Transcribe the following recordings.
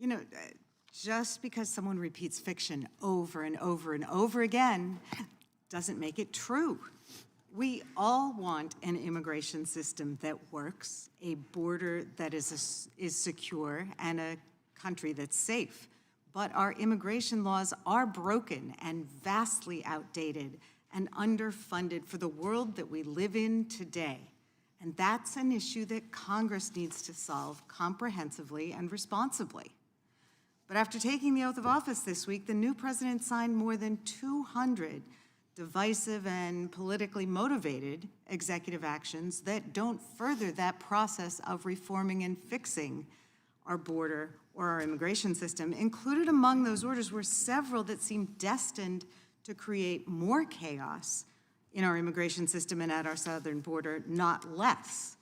You know, just because someone repeats fiction over and over and over again doesn't make it true. We all want an immigration system that works, a border that is secure, and a country that's safe. But our immigration laws are broken and vastly outdated and underfunded for the world that we live in today. And that's an issue that Congress needs to solve comprehensively and responsibly. But after taking the oath of office this week, the new president signed more than 200 divisive and politically motivated executive actions that don't further that process of reforming and fixing our border or our immigration system. Included among those orders were several that seemed destined to create more chaos in our immigration system and at our southern border, not less.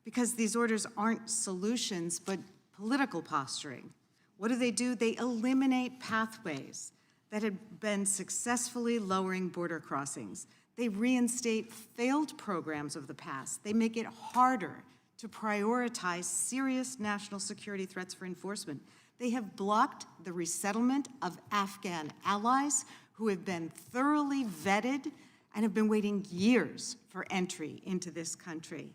Because these orders aren't solutions, but political posturing. What do? They eliminate pathways that had been successfully lowering border crossings. They reinstate failed programs of the past. They make it harder to prioritize serious national security threats for enforcement. They have blocked the resettlement of Afghan allies who have been thoroughly vetted and have been waiting years for entry into this country.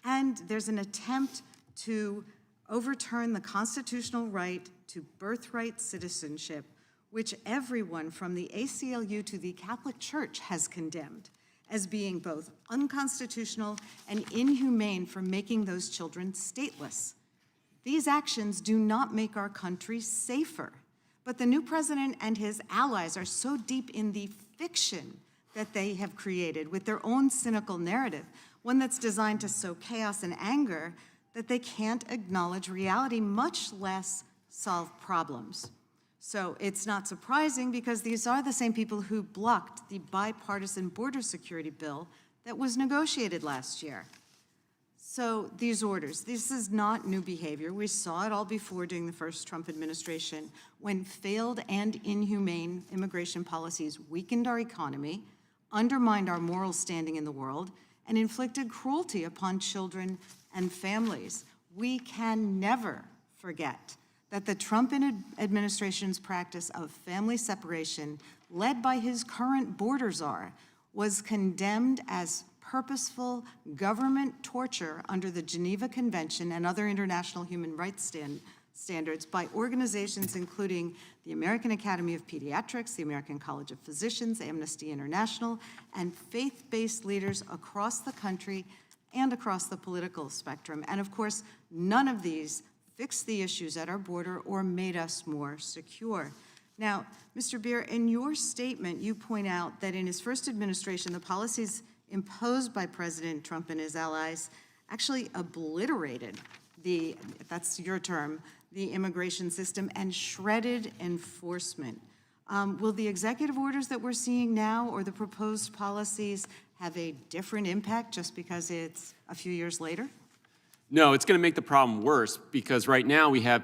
And there's an attempt to overturn the constitutional right to birthright citizenship, which everyone from the ACLU to the Catholic Church has condemned as being both unconstitutional and inhumane for making those children stateless. These actions do not make our country safer, but the new president and his allies are so deep in the fiction that they have created with their own cynical narrative, one that's designed to sow chaos and anger, that they can't acknowledge reality, much less solve problems. So it's not surprising because these are the same people who blocked the bipartisan border security bill that was negotiated last year. So these orders, this is not new behavior. We saw it all before during the first Trump administration when failed and inhumane immigration policies weakened our economy, undermined our moral standing in the world, and inflicted cruelty upon children and families. We can never forget that the Trump administration's practice of family separation, led by his current border czar, was condemned as purposeful government torture under the Geneva Convention and other international human rights standards by organizations including the American Academy of Pediatrics, the American College of Physicians, Amnesty International, and faith-based leaders across the country and across the political spectrum. And of course, none of these fixed the issues at our border or made us more secure. Now, Mr. Beer, in your statement, you point out that in his first administration, the policies imposed by President Trump and his allies actually obliterated that's your term, the immigration system and shredded enforcement. Will the executive orders that we're seeing now or the proposed policies have a different impact just because it's a few years later? No, it's going to make the problem worse because right now we have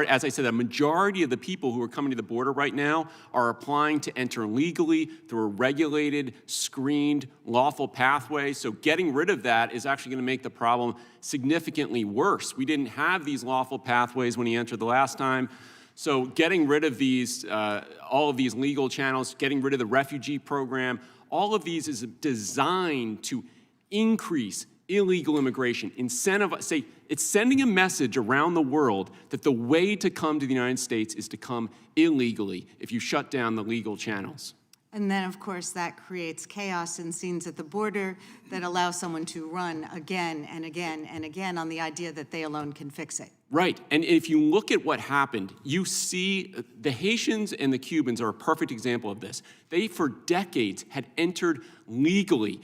as I said, a majority of the people who are coming to the border right now are applying to enter legally through a regulated, screened, lawful pathway. So getting rid of that is actually going to make the problem significantly worse. We didn't have these lawful pathways when he entered the last time. So getting rid of these, all of these legal channels, getting rid of the refugee program, all of these is designed to increase illegal immigration, it's sending a message around the world that the way to come to the United States is to come illegally if you shut down the legal channels. And then, of course, that creates chaos and scenes at the border that allow someone to run again and again and again on the idea that they alone can fix it. Right, and if you look at what happened, you see the Haitians and the Cubans are a perfect example of this. They, for decades, had entered legally,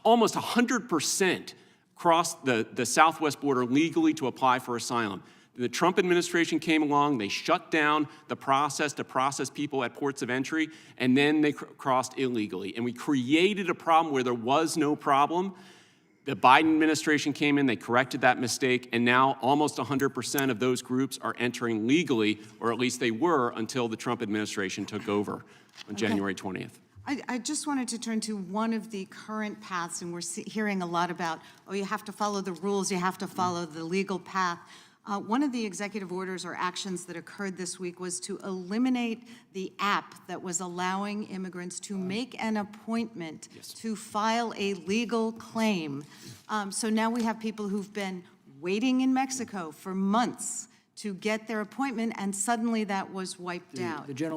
almost 100% crossed the southwest border legally to apply for asylum. The Trump administration came along, they shut down the process to process people at ports of entry, and then they crossed illegally. And we created a problem where there was no problem. The Biden administration came in, they corrected that mistake, and now almost 100% of those groups are entering legally, or at least they were until the Trump administration took over on January 20th. I just wanted to turn to one of the current paths, and we're hearing a lot about, oh, you have to follow the rules, you have to follow the legal path. One of the executive orders or actions that occurred this week was to eliminate the app that was allowing immigrants to make an appointment to file a legal claim. So now we have people who've been waiting in Mexico for months to get their appointment, and suddenly that was wiped out. The gentleman